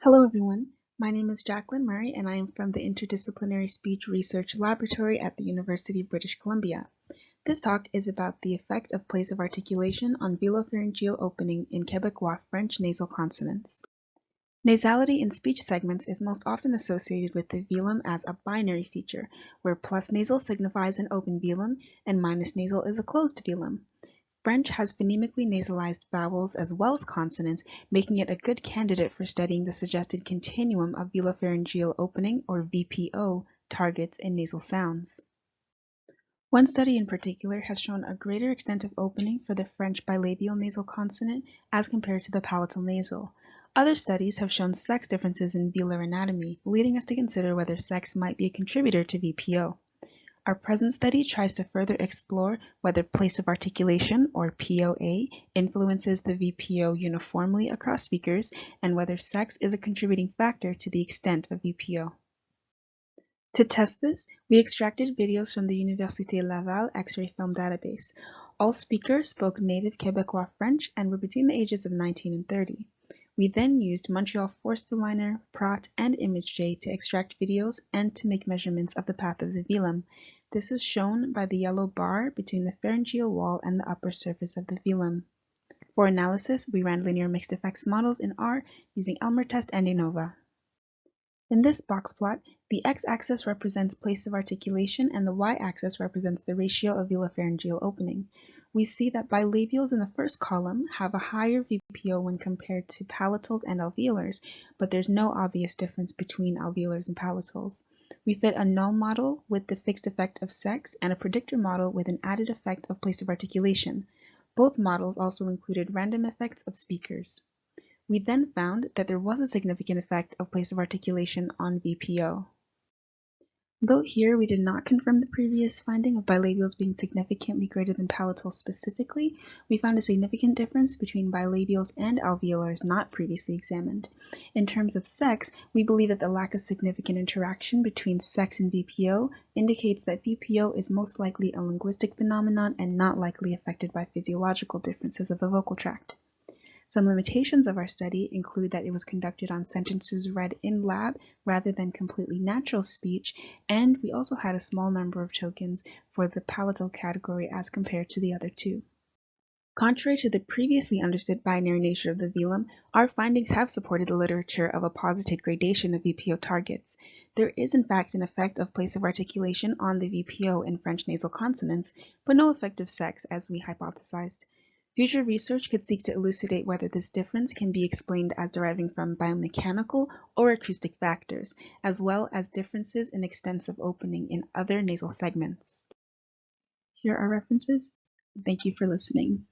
Hello everyone, my name is Jacqueline Murray and I am from the Interdisciplinary Speech Research Laboratory at the University of British Columbia. This talk is about the effect of place of articulation on velopharyngeal opening in Quebecois French nasal consonants. Nasality in speech segments is most often associated with the velum as a binary feature, where plus nasal signifies an open velum and minus nasal is a closed velum. French has phonemically nasalized vowels as well as consonants, making it a good candidate for studying the suggested continuum of velopharyngeal opening, or VPO, targets in nasal sounds. One study in particular has shown a greater extent of opening for the French bilabial nasal consonant as compared to the palatal nasal. Other studies have shown sex differences in velar anatomy, leading us to consider whether sex might be a contributor to VPO. Our present study tries to further explore whether place of articulation, or POA, influences the VPO uniformly across speakers and whether sex is a contributing factor to the extent of VPO. To test this, we extracted videos from the Université Laval X-ray film database. All speakers spoke native Quebecois French and were between the ages of 19 and 30. We then used Montreal Forster-Liner, Pratt, and ImageJ to extract videos and to make measurements of the path of the velum. This is shown by the yellow bar between the pharyngeal wall and the upper surface of the velum. For analysis, we ran linear mixed effects models in R using Elmer Test and ANOVA. In this box plot, the x-axis represents place of articulation and the y-axis represents the ratio of velopharyngeal opening. We see that bilabials in the first column have a higher VPO when compared to palatals and alveolars, but there's no obvious difference between alveolars and palatals. We fit a null model with the fixed effect of sex and a predictor model with an added effect of place of articulation. Both models also included random effects of speakers. We then found that there was a significant effect of place of articulation on VPO. Though here we did not confirm the previous finding of bilabials being significantly greater than palatals specifically, we found a significant difference between bilabials and alveolars not previously examined. In terms of sex, we believe that the lack of significant interaction between sex and VPO indicates that VPO is most likely a linguistic phenomenon and not likely affected by physiological differences of the vocal tract. Some limitations of our study include that it was conducted on sentences read in lab rather than completely natural speech, and we also had a small number of tokens for the palatal category as compared to the other two. Contrary to the previously understood binary nature of the velum, our findings have supported the literature of a posited gradation of VPO targets. There is in fact an effect of place of articulation on the VPO in French nasal consonants, but no effect of sex as we hypothesized. Future research could seek to elucidate whether this difference can be explained as deriving from biomechanical or acoustic factors, as well as differences in extents of opening in other nasal segments. Here are references. Thank you for listening.